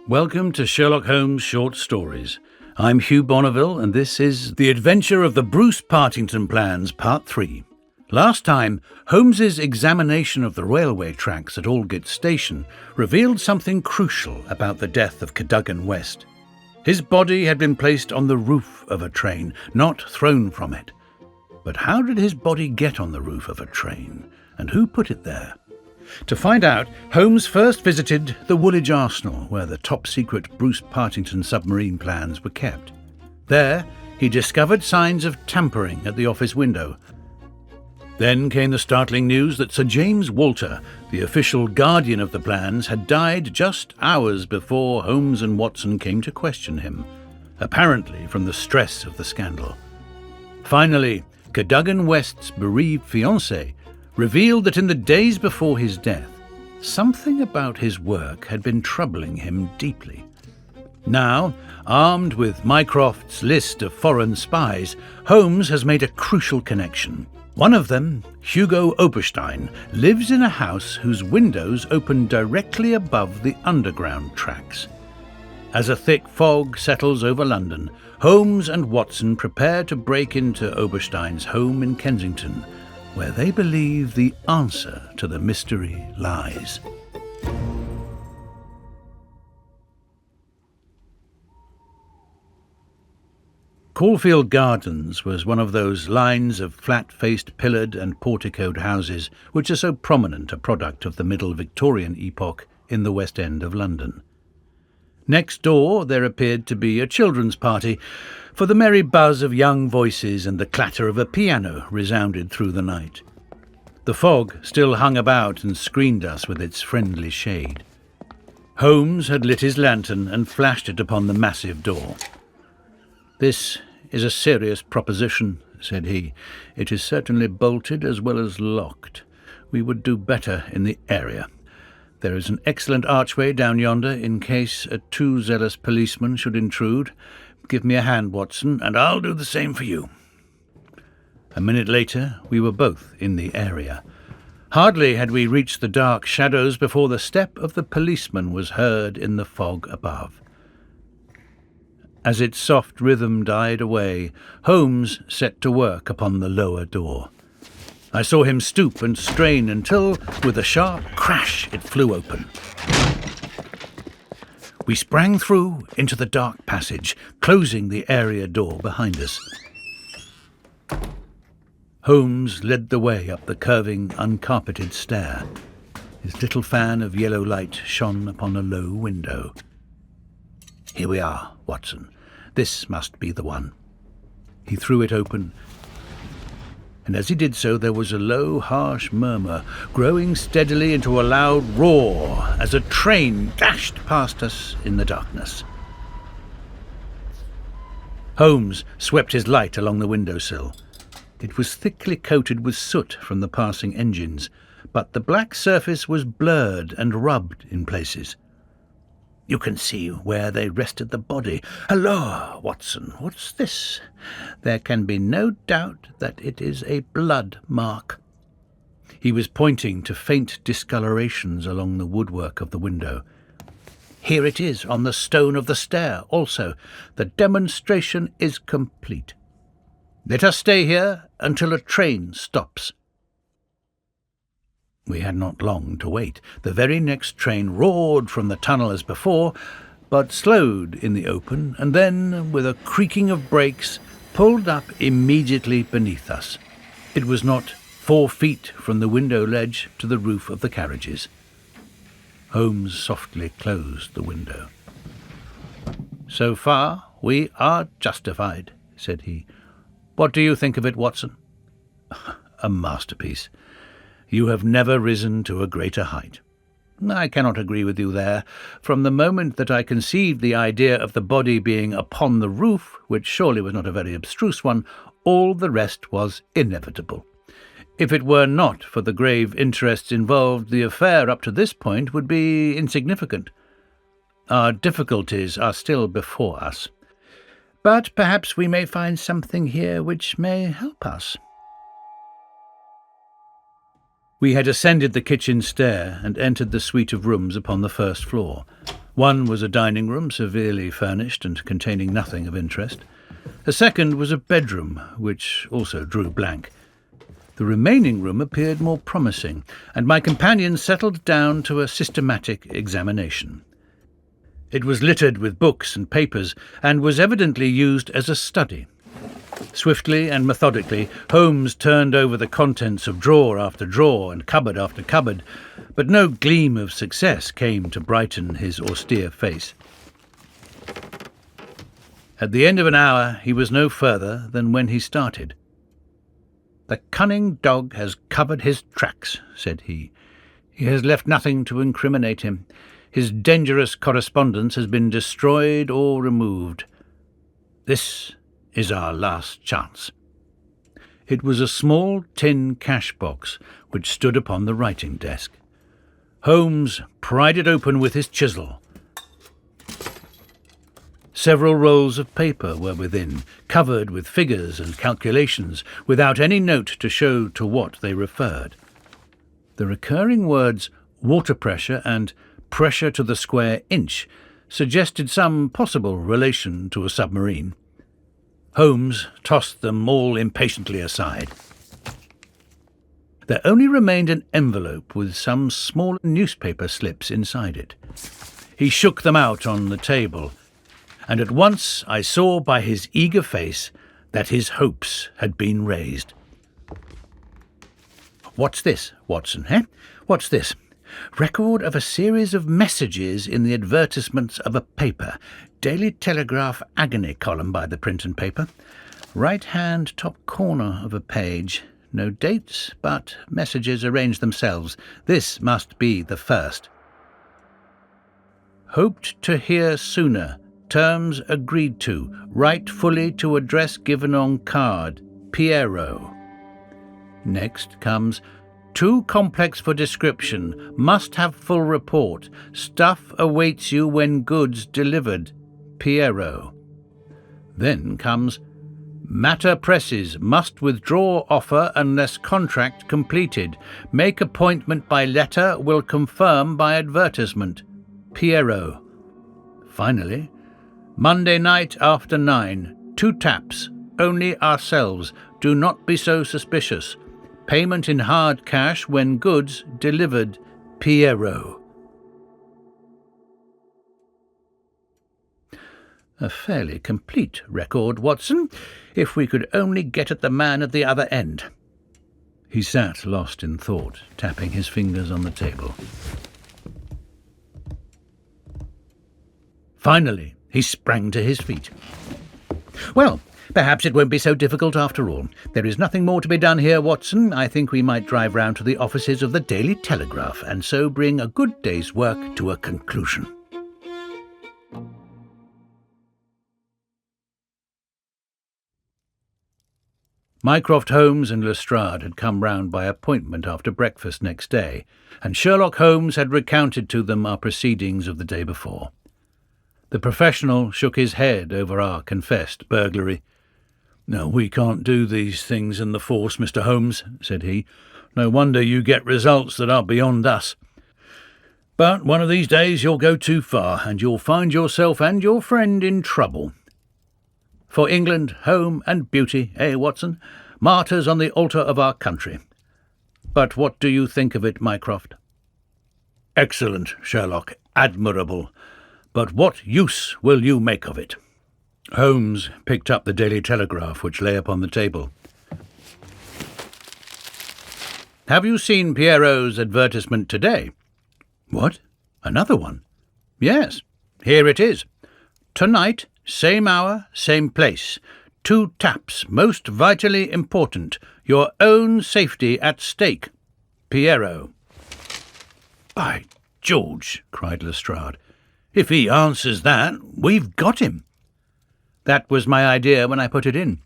Welcome to Sherlock Holmes Short Stories. I'm Hugh Bonneville, and this is The Adventure of the Bruce-Partington Plans, Part 3. Last time, Holmes's examination of the railway tracks at Aldgate Station revealed something crucial about the death of Cadogan West. His body had been placed on the roof of a train, not thrown from it. But how did his body get on the roof of a train, and who put it there? To find out, Holmes first visited the Woolwich Arsenal, where the top-secret Bruce-Partington submarine plans were kept. There, he discovered signs of tampering at the office window. Then came the startling news that Sir James Walter, the official guardian of the plans, had died just hours before Holmes and Watson came to question him, apparently from the stress of the scandal. Finally, Cadogan West's bereaved fiancée revealed that in the days before his death, something about his work had been troubling him deeply. Now, armed with Mycroft's list of foreign spies, Holmes has made a crucial connection. One of them, Hugo Oberstein, lives in a house whose windows open directly above the underground tracks. As a thick fog settles over London, Holmes and Watson prepare to break into Oberstein's home in Kensington, where they believe the answer to the mystery lies. Caulfield Gardens was one of those lines of flat-faced pillared and porticoed houses which are so prominent a product of the Middle Victorian epoch in the West End of London. Next door there appeared to be a children's party, for the merry buzz of young voices and the clatter of a piano resounded through the night. The fog still hung about and screened us with its friendly shade. Holmes had lit his lantern and flashed it upon the massive door. "This is a serious proposition," said he. "It is certainly bolted as well as locked. We would do better in the area. There is an excellent archway down yonder in case a too zealous policeman should intrude. Give me a hand, Watson, and I'll do the same for you." A minute later, we were both in the area. Hardly had we reached the dark shadows before the step of the policeman was heard in the fog above. As its soft rhythm died away, Holmes set to work upon the lower door. I saw him stoop and strain until, with a sharp crash, it flew open. We sprang through into the dark passage, closing the area door behind us. Holmes led the way up the curving, uncarpeted stair. His little fan of yellow light shone upon a low window. "Here we are, Watson. This must be the one." He threw it open, and as he did so there was a low, harsh murmur, growing steadily into a loud roar as a train dashed past us in the darkness. Holmes swept his light along the windowsill. It was thickly coated with soot from the passing engines, but the black surface was blurred and rubbed in places. "You can see where they rested the body. Halloa, Watson, what's this? There can be no doubt that it is a blood mark." He was pointing to faint discolorations along the woodwork of the window. "Here it is on the stone of the stair also. The demonstration is complete. Let us stay here until a train stops." We had not long to wait. The very next train roared from the tunnel as before, but slowed in the open, and then, with a creaking of brakes, pulled up immediately beneath us. It was not 4 feet from the window ledge to the roof of the carriages. Holmes softly closed the window. "So far we are justified," said he. "What do you think of it, Watson?" "A masterpiece. You have never risen to a greater height." "I cannot agree with you there. From the moment that I conceived the idea of the body being upon the roof, which surely was not a very abstruse one, all the rest was inevitable. If it were not for the grave interests involved, the affair up to this point would be insignificant. Our difficulties are still before us. But perhaps we may find something here which may help us." We had ascended the kitchen stair and entered the suite of rooms upon the first floor. One was a dining room, severely furnished and containing nothing of interest. A second was a bedroom, which also drew blank. The remaining room appeared more promising, and my companion settled down to a systematic examination. It was littered with books and papers, and was evidently used as a study. Swiftly and methodically, Holmes turned over the contents of drawer after drawer and cupboard after cupboard, but no gleam of success came to brighten his austere face. At the end of an hour he was no further than when he started. "The cunning dog has covered his tracks," said he. "He has left nothing to incriminate him. His dangerous correspondence has been destroyed or removed. This is our last chance." It was a small tin cash box which stood upon the writing desk. Holmes pried it open with his chisel. Several rolls of paper were within, covered with figures and calculations, without any note to show to what they referred. The recurring words water pressure and pressure to the square inch suggested some possible relation to a submarine. Holmes tossed them all impatiently aside. There only remained an envelope with some small newspaper slips inside it. He shook them out on the table, and at once I saw by his eager face that his hopes had been raised. "What's this, Watson, eh? What's this? Record of a series of messages in the advertisements of a paper. Daily Telegraph agony column by the print and paper. Right-hand top corner of a page. No dates, but messages arrange themselves. This must be the first. Hoped to hear sooner. Terms agreed to. Write fully to address given on card. Pierrot." Next comes, "Too complex for description. Must have full report. Stuff awaits you when goods delivered. Pierrot." Then comes, "Matter presses. Must withdraw offer unless contract completed. Make appointment by letter. Will confirm by advertisement. Pierrot." Finally, "Monday night after 9. 2 taps. Only ourselves. Do not be so suspicious. Payment in hard cash when goods delivered. Pierrot." A fairly complete record, Watson, if we could only get at the man at the other end. He sat lost in thought, tapping his fingers on the table. Finally, he sprang to his feet. "Well, perhaps it won't be so difficult after all. There is nothing more to be done here, Watson. I think we might drive round to the offices of the Daily Telegraph and so bring a good day's work to a conclusion." Mycroft, Holmes and Lestrade had come round by appointment after breakfast next day, and Sherlock Holmes had recounted to them our proceedings of the day before. The professional shook his head over our confessed burglary. "No, we can't do these things in the force, Mr. Holmes," said he. "No wonder you get results that are beyond us. But one of these days you'll go too far, and you'll find yourself and your friend in trouble. For England, home and beauty, eh, Watson? Martyrs on the altar of our country. But what do you think of it, Mycroft?" "Excellent, Sherlock, admirable. But what use will you make of it?" Holmes picked up the Daily Telegraph which lay upon the table. "Have you seen Pierrot's advertisement today?" "What? Another one?" "Yes, here it is. Tonight, same hour, same place. 2 taps, most vitally important. Your own safety at stake. Pierrot." "By George," cried Lestrade. "If he answers that, we've got him." "That was my idea when I put it in.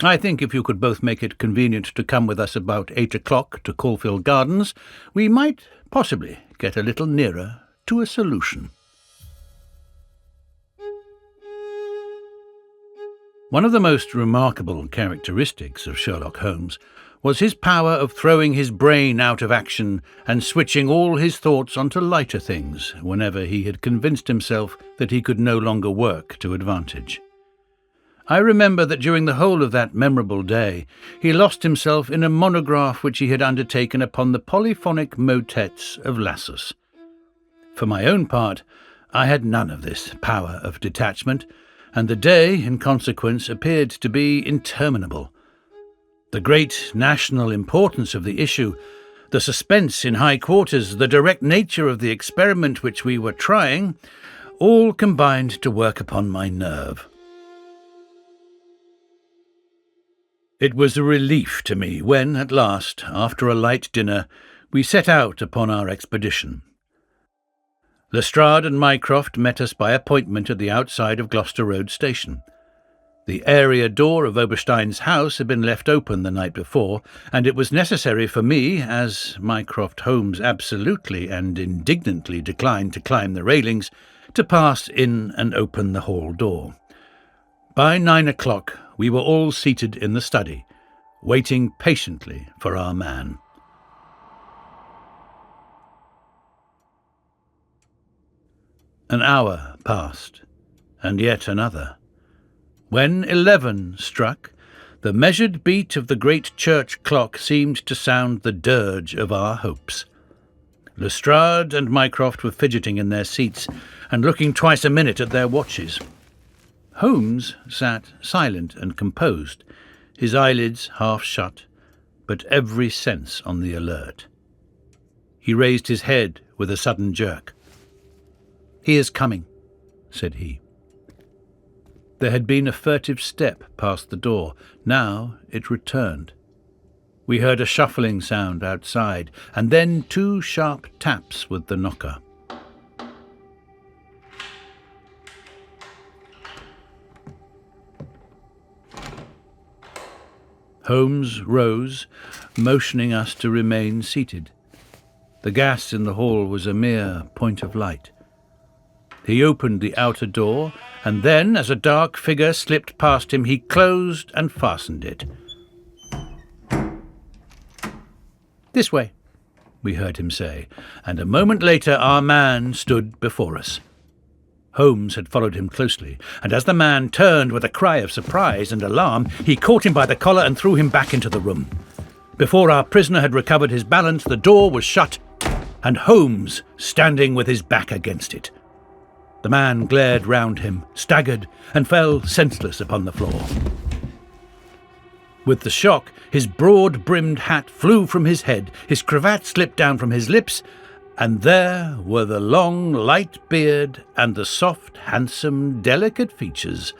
I think if you could both make it convenient to come with us about 8 o'clock to Caulfield Gardens, we might possibly get a little nearer to a solution." One of the most remarkable characteristics of Sherlock Holmes was his power of throwing his brain out of action and switching all his thoughts onto lighter things whenever he had convinced himself that he could no longer work to advantage. I remember that during the whole of that memorable day he lost himself in a monograph which he had undertaken upon the polyphonic motets of Lassus. For my own part, I had none of this power of detachment, and the day, in consequence, appeared to be interminable. The great national importance of the issue, the suspense in high quarters, the direct nature of the experiment which we were trying, all combined to work upon my nerve. It was a relief to me when, at last, after a light dinner, we set out upon our expedition. Lestrade and Mycroft met us by appointment at the outside of Gloucester Road Station. The area door of Oberstein's house had been left open the night before, and it was necessary for me, as Mycroft Holmes absolutely and indignantly declined to climb the railings, to pass in and open the hall door. By 9 o'clock we were all seated in the study, waiting patiently for our man. An hour passed, and yet another. When 11 struck, the measured beat of the great church clock seemed to sound the dirge of our hopes. Lestrade and Mycroft were fidgeting in their seats and looking twice a minute at their watches. Holmes sat silent and composed, his eyelids half shut, but every sense on the alert. He raised his head with a sudden jerk. "He is coming," said he. There had been a furtive step past the door. Now it returned. We heard a shuffling sound outside, and then 2 sharp taps with the knocker. Holmes rose, motioning us to remain seated. The gas in the hall was a mere point of light. He opened the outer door, and then, as a dark figure slipped past him, he closed and fastened it. "This way," we heard him say, and a moment later our man stood before us. Holmes had followed him closely, and as the man turned with a cry of surprise and alarm, he caught him by the collar and threw him back into the room. Before our prisoner had recovered his balance, the door was shut, and Holmes standing with his back against it. The man glared round him, staggered, and fell senseless upon the floor. With the shock, his broad-brimmed hat flew from his head, his cravat slipped down from his lips, and there were the long, light beard and the soft, handsome, delicate features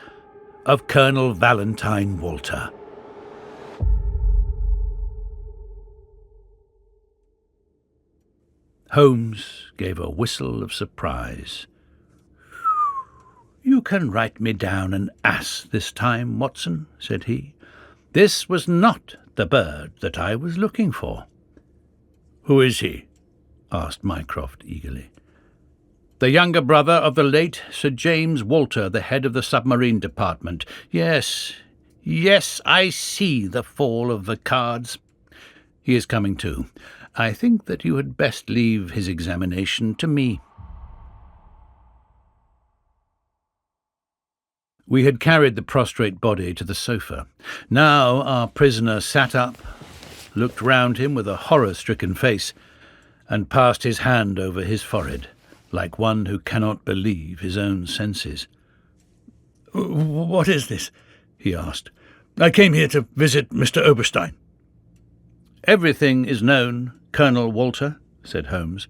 of Colonel Valentine Walter. Holmes gave a whistle of surprise. "You can write me down an ass this time, Watson," said he. "This was not the bird that I was looking for." "Who is he?" asked Mycroft eagerly. "The younger brother of the late Sir James Walter, the head of the submarine department. Yes, I see the fall of the cards. He is coming too. I think that you had best leave his examination to me." We had carried the prostrate body to the sofa. Now our prisoner sat up, looked round him with a horror-stricken face, and passed his hand over his forehead, like one who cannot believe his own senses. "What is this?" he asked. "I came here to visit Mr. Oberstein." "Everything is known, Colonel Walter," said Holmes.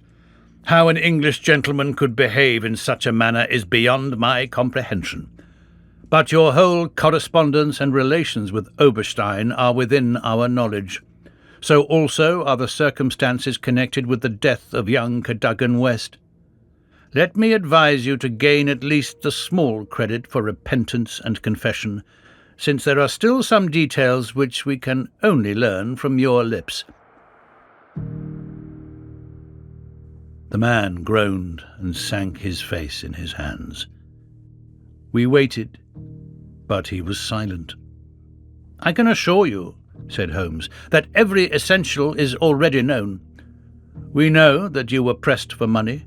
"How an English gentleman could behave in such a manner is beyond my comprehension. But your whole correspondence and relations with Oberstein are within our knowledge. So also are the circumstances connected with the death of young Cadogan West. Let me advise you to gain at least the small credit for repentance and confession, since there are still some details which we can only learn from your lips." The man groaned and sank his face in his hands. We waited, but he was silent. "I can assure you," said Holmes, "that every essential is already known. We know that you were pressed for money,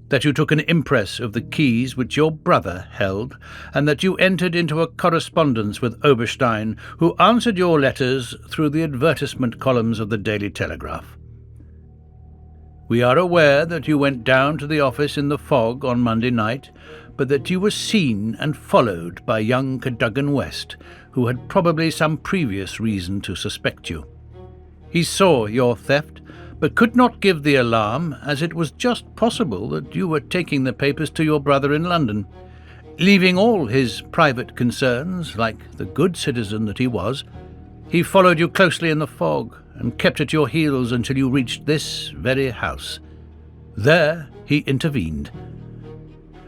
that you took an impress of the keys which your brother held, and that you entered into a correspondence with Oberstein, who answered your letters through the advertisement columns of the Daily Telegraph. We are aware that you went down to the office in the fog on Monday night, but that you were seen and followed by young Cadogan West, who had probably some previous reason to suspect you. He saw your theft, but could not give the alarm, as it was just possible that you were taking the papers to your brother in London. Leaving all his private concerns, like the good citizen that he was, he followed you closely in the fog and kept at your heels until you reached this very house. There he intervened.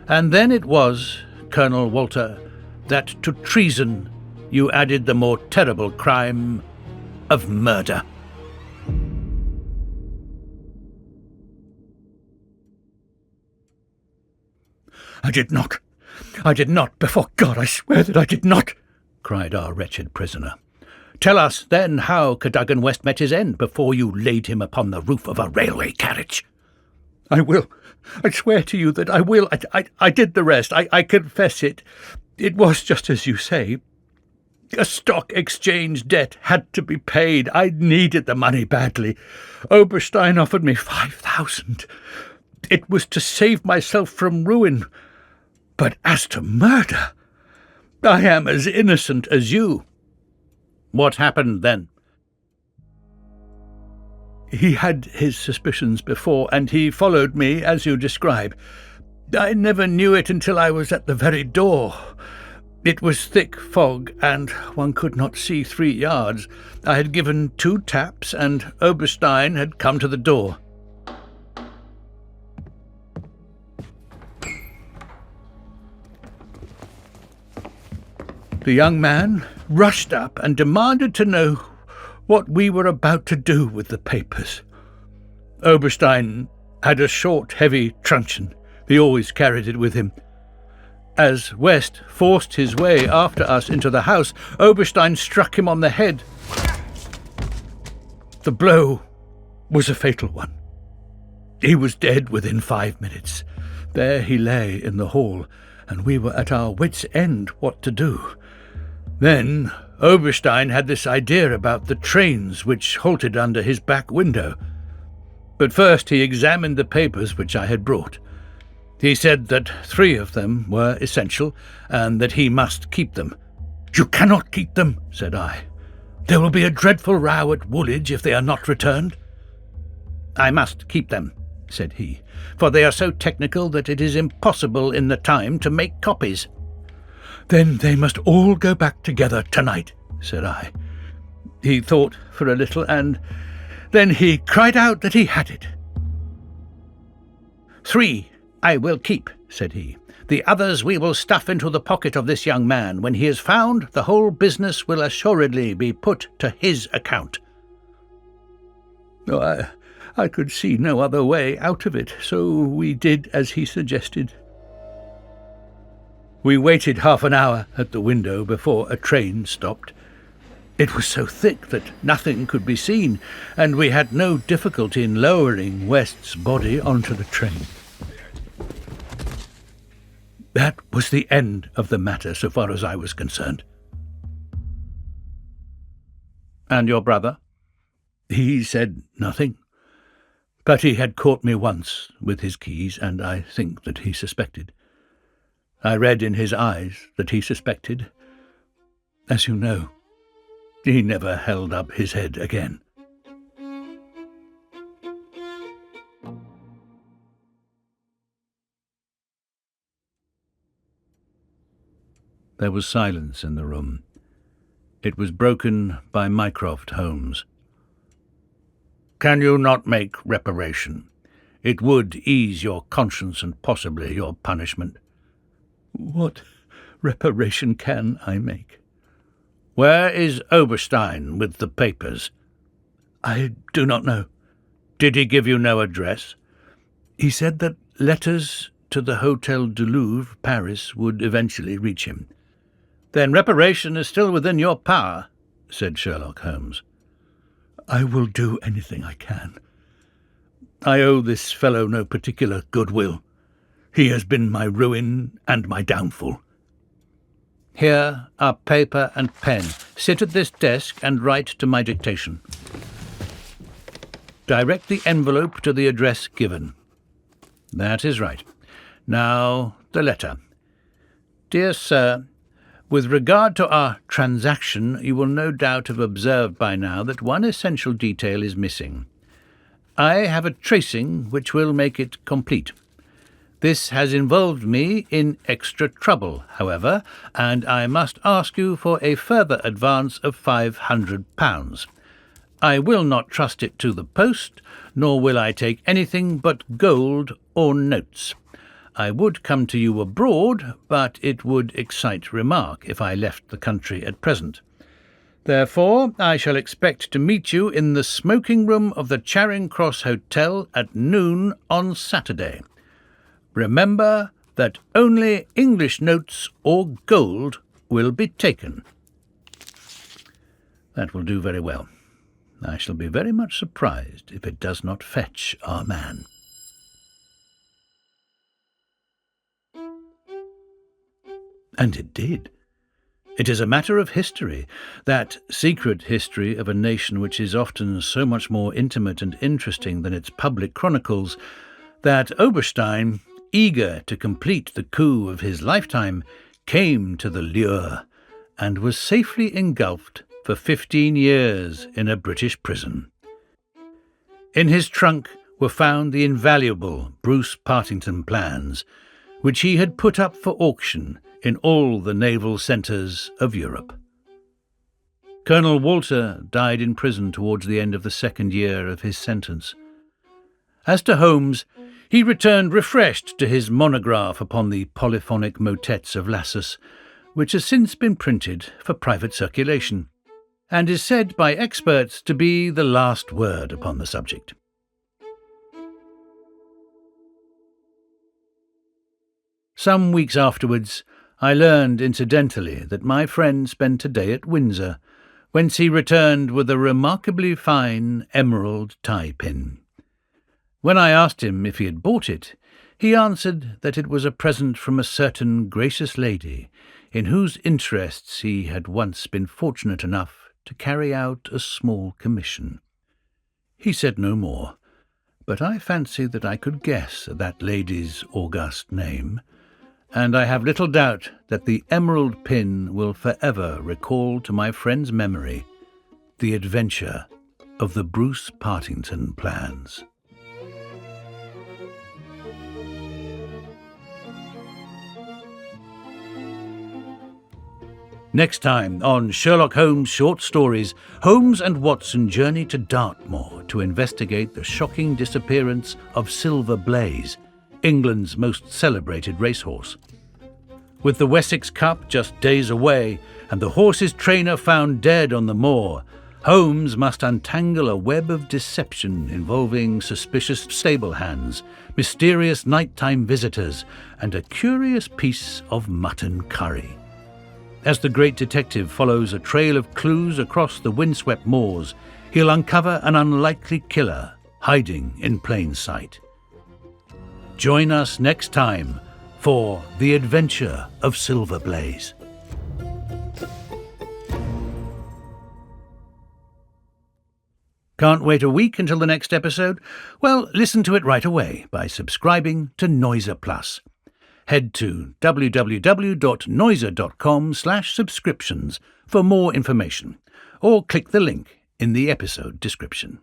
And then it was, Colonel Walter, that to treason you added the more terrible crime of murder." I did not. Before God, I swear that I did not," cried our wretched prisoner. "Tell us, then, how Cadogan West met his end before you laid him upon the roof of a railway carriage." "I will. I swear to you that I will. I did the rest. I confess it. It was just as you say. A stock exchange debt had to be paid. I needed the money badly. Oberstein offered me 5,000. It was to save myself from ruin. But as to murder, I am as innocent as you." "What happened then?" "He had his suspicions before, and he followed me as you describe. I never knew it until I was at the very door. It was thick fog, and one could not see 3 yards. I had given 2 taps, and Oberstein had come to the door. The young man rushed up and demanded to know what we were about to do with the papers. Oberstein had a short, heavy truncheon. He always carried it with him. As West forced his way after us into the house, Oberstein struck him on the head. The blow was a fatal one. He was dead within 5 minutes. There he lay in the hall, and we were at our wits' end what to do. Then Oberstein had this idea about the trains which halted under his back window. But first he examined the papers which I had brought. He said that 3 of them were essential, and that he must keep them. "You cannot keep them," said I. "There will be a dreadful row at Woolwich if they are not returned." "I must keep them," said he, "for they are so technical that it is impossible in the time to make copies." "Then they must all go back together tonight," said I. He thought for a little, and then he cried out that he had it. "3 I will keep," said he. "The others we will stuff into the pocket of this young man. When he is found, the whole business will assuredly be put to his account." I could see no other way out of it, so we did as he suggested. We waited half an hour at the window before a train stopped. It was so thick that nothing could be seen, and we had no difficulty in lowering West's body onto the train. That was the end of the matter so far as I was concerned. "And your brother?" He said nothing. But he had caught me once with his keys, and I think that he suspected. I read in his eyes that he suspected. As you know, he never held up his head again. There was silence in the room. It was broken by Mycroft Holmes. "Can you not make reparation? It would ease your conscience and possibly your punishment." "What reparation can I make?" "Where is Oberstein with the papers?" "I do not know." "Did he give you no address?" "He said that letters to the Hotel du Louvre, Paris, would eventually reach him." "Then reparation is still within your power," said Sherlock Holmes. I will do anything I can. I owe this fellow no particular goodwill. He has been my ruin and my downfall. Here are paper and pen. Sit at this desk and write to my dictation. Direct the envelope to the address given. That is right. Now, the letter. Dear Sir, with regard to our transaction, you will no doubt have observed by now that one essential detail is missing. I have a tracing which will make it complete. This has involved me in extra trouble, however, and I must ask you for a further advance of £500. I will not trust it to the post, nor will I take anything but gold or notes. I would come to you abroad, but it would excite remark if I left the country at present. Therefore, I shall expect to meet you in the smoking room of the Charing Cross Hotel at noon on Saturday. Remember that only English notes or gold will be taken. That will do very well. I shall be very much surprised if it does not fetch our man. And it did. It is a matter of history, that secret history of a nation which is often so much more intimate and interesting than its public chronicles, that Oberstein, eager to complete the coup of his lifetime, came to the lure and was safely engulfed for 15 years in a British prison. In his trunk were found the invaluable Bruce-Partington plans, which he had put up for auction in all the naval centres of Europe. Colonel Walter died in prison towards the end of the second year of his sentence. As to Holmes, he returned refreshed to his monograph upon the polyphonic motets of Lassus, which has since been printed for private circulation, and is said by experts to be the last word upon the subject. Some weeks afterwards, I learned incidentally that my friend spent a day at Windsor, whence he returned with a remarkably fine emerald tie-pin. When I asked him if he had bought it, he answered that it was a present from a certain gracious lady, in whose interests he had once been fortunate enough to carry out a small commission. He said no more, but I fancy that I could guess that lady's august name, and I have little doubt that the emerald pin will forever recall to my friend's memory the adventure of the Bruce-Partington plans. Next time on Sherlock Holmes Short Stories, Holmes and Watson journey to Dartmoor to investigate the shocking disappearance of Silver Blaze, England's most celebrated racehorse. With the Wessex Cup just days away and the horse's trainer found dead on the moor, Holmes must untangle a web of deception involving suspicious stable hands, mysterious nighttime visitors, and a curious piece of mutton curry. As the great detective follows a trail of clues across the windswept moors, he'll uncover an unlikely killer hiding in plain sight. Join us next time for The Adventure of Silver Blaze. Can't wait a week until the next episode? Well, listen to it right away by subscribing to Noiser Plus. Head to www.noiser.com/subscriptions for more information, or click the link in the episode description.